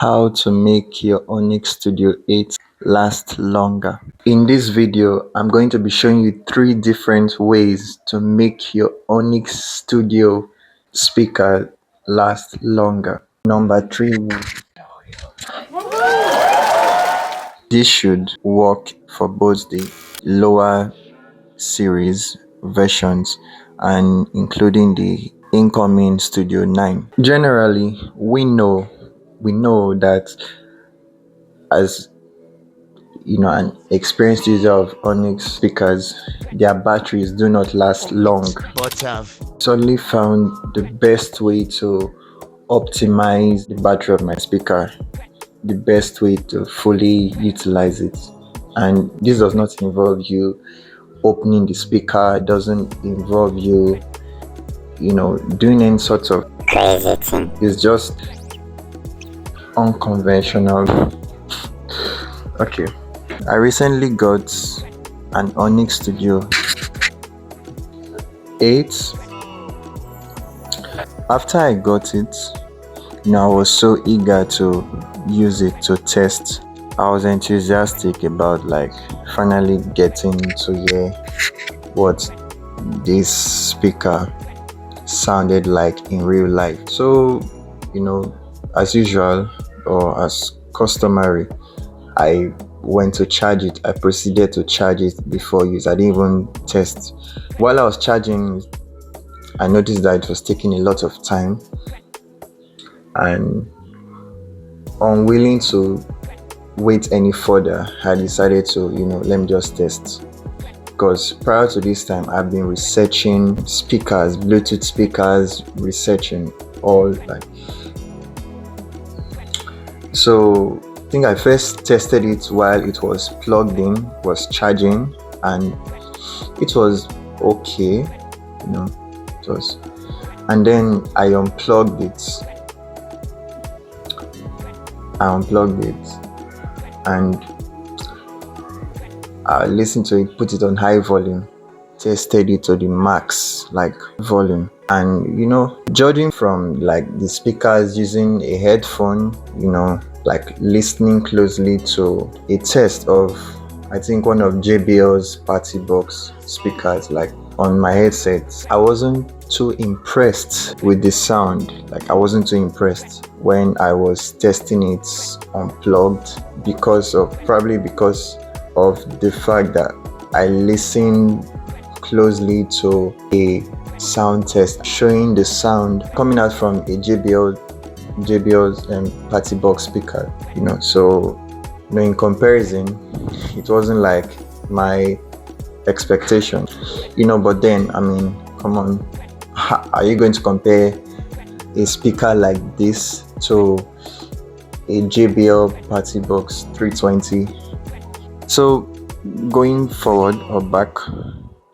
How to make your Onyx Studio 8 last longer. In this video, I'm going to be showing you 3 different ways to make your Onyx Studio speaker last longer. Number 3, this should work for both the lower series versions and including the incoming Studio 9. Generally, we know that as an experienced user of Onyx speakers, their batteries do not last long. But I've Suddenly found the best way to optimize the battery of my speaker, the best way to fully utilize it. And this does not involve you opening the speaker, it doesn't involve you doing any sort of crazy thing. It's just unconventional. Okay, I recently got an Onyx Studio 8. After I got it, I was so eager to use it to test. I was enthusiastic about finally getting to hear what this speaker sounded like in real life. So, as usual or as customary, I went to charge it. I proceeded to charge it before use. I didn't even test. While I was charging, I noticed that it was taking a lot of time, and unwilling to wait any further, I decided to let me just test. Because prior to this time, I've been researching speakers, Bluetooth speakers, researching all so I think I first tested it while it was plugged in, was charging, and it was okay, it was. And then I unplugged it. And I listened to it, put it on high volume, tested it to the max volume. And judging from the speakers using a headphone, listening closely to a test of, I think, one of JBL's party box speakers on my headset, I wasn't too impressed with the sound. I wasn't too impressed when I was testing it unplugged, probably because of the fact that I listened closely to a sound test showing the sound coming out from a JBL's party box speaker. So in comparison, it wasn't like my expectation. But then, come on, are you going to compare a speaker like this to a JBL party box 320? So going forward or back,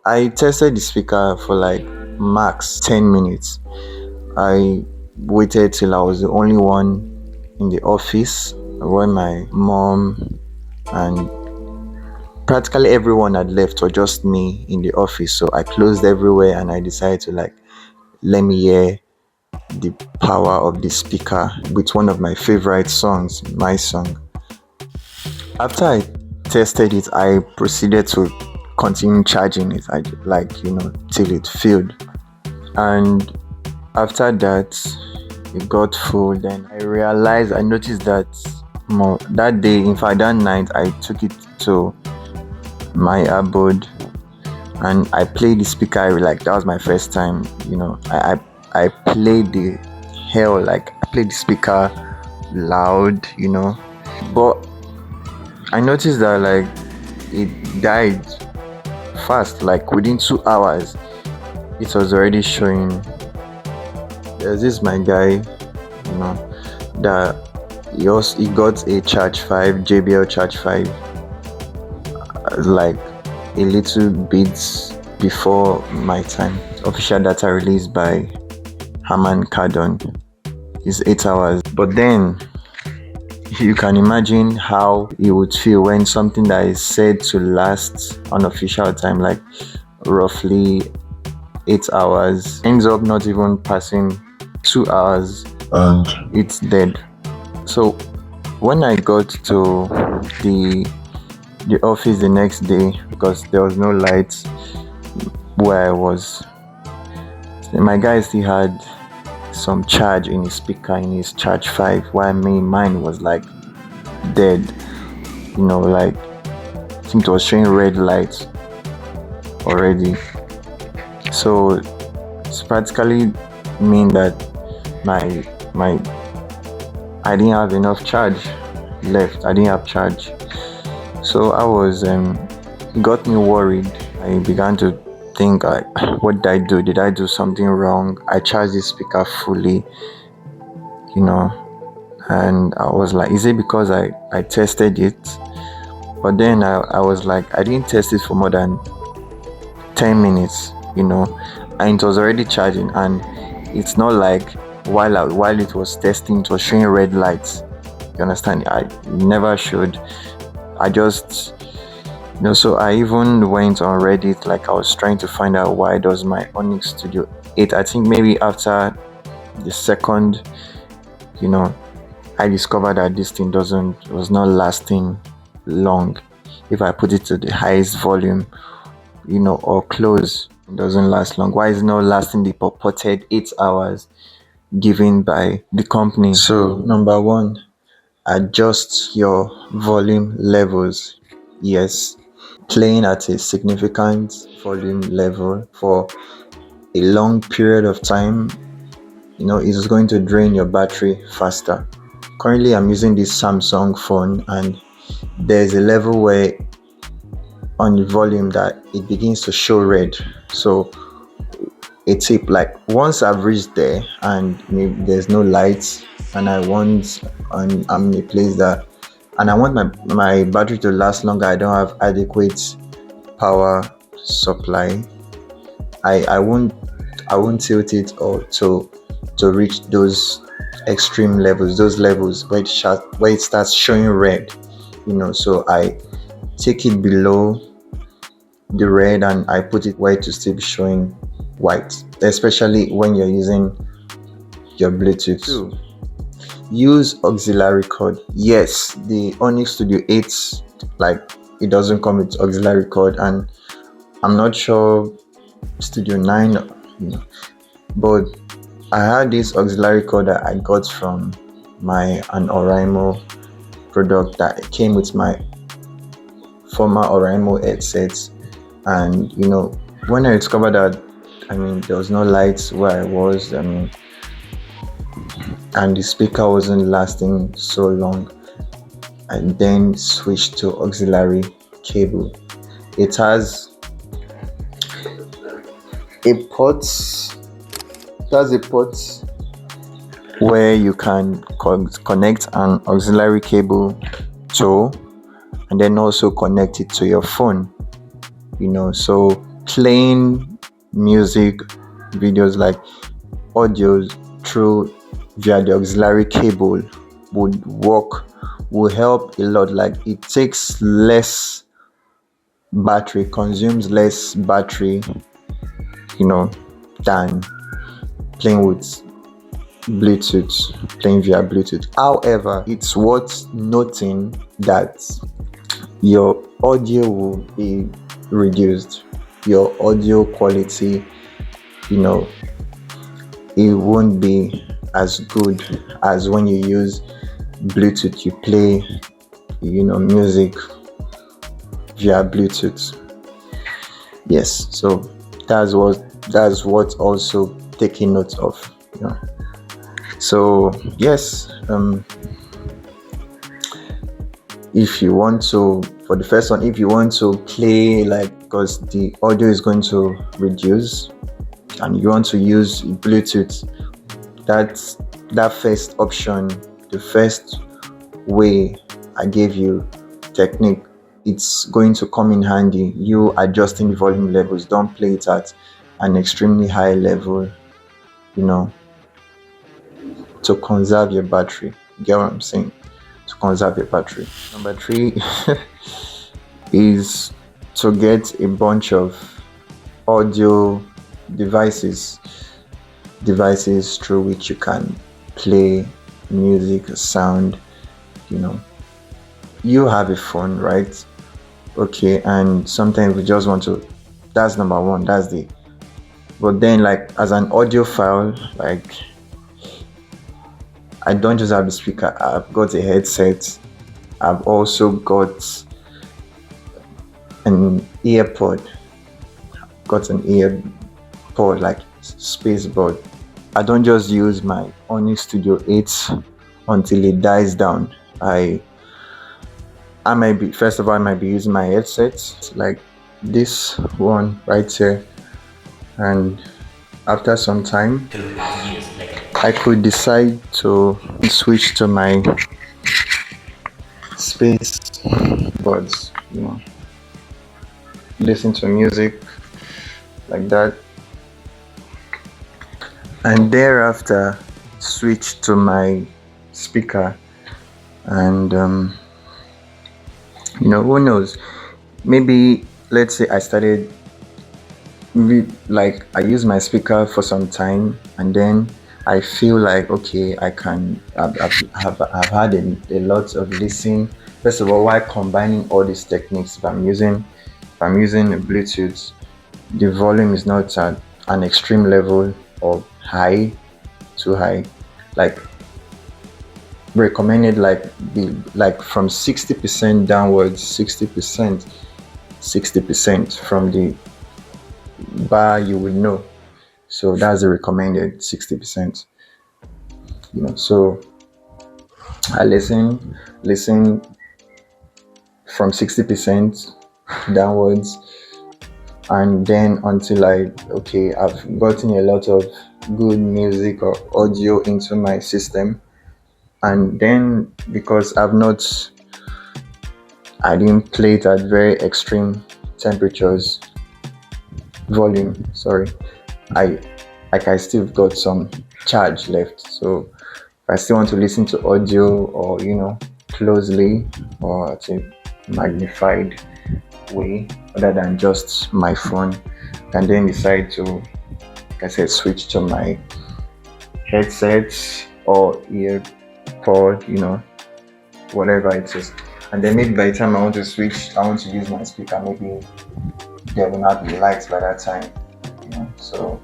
I tested the speaker for max 10 minutes. I waited till I was the only one in the office when my mom and practically everyone had left, or just me in the office. So I closed everywhere and I decided to let me hear the power of the speaker with one of my favorite songs, my song. After I tested it, I proceeded to continue charging it, till it filled. And after that, it got full. Then I noticed that that day, in fact that night, I took it to my abode and I played the speaker. That was my first time. I played the I played the speaker loud, but I noticed that it died fast. Within 2 hours, it was already showing. There's this my guy, that he got a Charge 5, JBL Charge 5, a little bit before my time. Official data released by Harman is 8 hours. But then you can imagine how it would feel when something that is said to last unofficial time, roughly 8 hours, ends up not even passing 2 hours and it's dead. So When I got to the office the next day, because there was no lights where I was, my guy still had some charge in his speaker, in his charge 5, while mine was like dead. Like I think it was showing red lights already. So it's practically mean that my I didn't have enough charge left. I didn't have charge. So I was it got me worried. I began to think, what did I do? Did I do something wrong? I charged the speaker fully, and I was like, is it because I tested it? But then I was like, I didn't test it for more than 10 minutes, and it was already charging, and it's not like while it was testing, it was showing red lights. You understand? I never showed. I just, so I even went on Reddit, like I was trying to find out why does my Onyx Studio 8, I think maybe after the second, I discovered that this thing was not lasting long. If I put it to the highest volume, or close, it doesn't last long. Why is it not lasting the purported 8 hours given by the company? So number one, adjust your volume levels. Yes, playing at a significant volume level for a long period of time, is going to drain your battery faster. Currently, I'm using this Samsung phone, and there's a level where on the volume that it begins to show red. So a tip, like once I've reached there and maybe there's no lights, and I'm in a place that, and I want my battery to last longer, I don't have adequate power supply, I won't tilt it or to reach those extreme levels, those levels where it starts showing red. So I take it below the red and I put it where to still be showing white, especially when you're using your Bluetooth. 2, use auxiliary cord. Yes, the Onyx Studio 8, like, it doesn't come with auxiliary cord, and I'm not sure Studio 9, but I had this auxiliary cord that I got from an Oraimo product that came with my former Oraimo headsets. And when I discovered that, there was no lights where I was, and the speaker wasn't lasting so long, I then switched to auxiliary cable. It has a port where you can connect an auxiliary cable to, and then also connect it to your phone. So playing music, videos, like audios through via the auxiliary cable will help a lot. Like, it takes less battery, consumes less battery, than playing with Bluetooth, playing via Bluetooth. However, it's worth noting that your audio will be reduced. Your audio quality, it won't be as good as when you use Bluetooth. You play, music via Bluetooth. Yes, so that's what also taking note of. So yes, if you want to, for the first one, if you want to play, like, because the audio is going to reduce and you want to use Bluetooth, that first option, the first way I gave you technique, it's going to come in handy. You adjusting the volume levels, don't play it at an extremely high level, to conserve your battery. You get what I'm saying? To conserve your battery. Number 3 is to get a bunch of audio devices through which you can play music, sound, you have a phone, right? Okay, and sometimes we just want to, that's number one, but then like as an audio file, like I don't just have the speaker, I've got a headset, I've also got an earpod, like space board. I don't just use my Onyx Studio 8 until it dies down. I might be, first of all, I might be using my headset like this one right here, and after some time I could decide to switch to my space buds, listen to music like that, and thereafter switch to my speaker. And who knows, maybe let's say I started like I use my speaker for some time, and then I feel like, okay, I've had a lot of listening. First of all, while combining all these techniques, if I'm using Bluetooth, the volume is not at an extreme level of high, too high, like recommended, like from 60% downwards, 60% from the bar, you would know. So that's the recommended 60%. So I listen from 60% downwards, and then until I've gotten a lot of good music or audio into my system. And then, because I didn't play it at very extreme temperatures, volume, sorry, I still got some charge left. So if I still want to listen to audio, or closely, or at a magnified way other than just my phone, and then decide to, like I said, switch to my headsets or earpod, whatever it is. And then maybe by the time I want to use my speaker, maybe there will not be lights by that time. So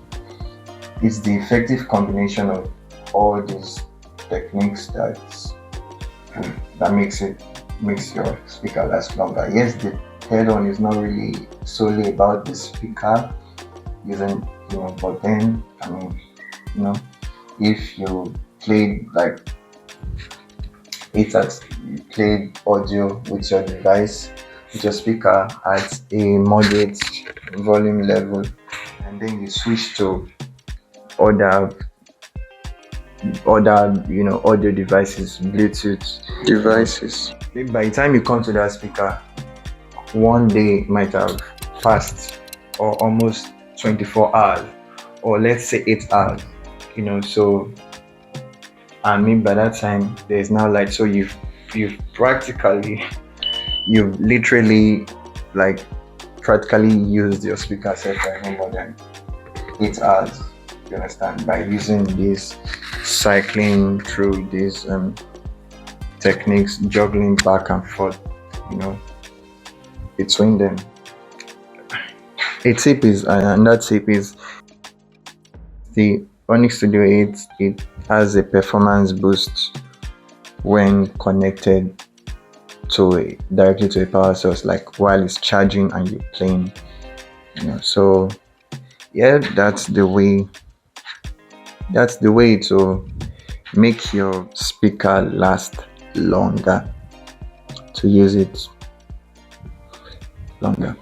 it's the effective combination of all these techniques that makes your speaker last longer. Yes, the third one is not really solely about the speaker using, but then if you played played audio with your device, with your speaker at a moderate volume level, and then you switch to other audio devices, Bluetooth devices, maybe by the time you come to that speaker, one day might have passed, or almost 24 hours, or let's say 8 hours, so, and maybe by that time there's now light. So you've literally practically used your speaker set for no more than 8 hours, you understand, by using this, cycling through these techniques, juggling back and forth, between them. A tip is, and that tip is, the Onyx Studio 8, it has a performance boost when connected directly to a power source, like while it's charging and you're playing, so yeah, that's the way to make your speaker last longer, to use it longer.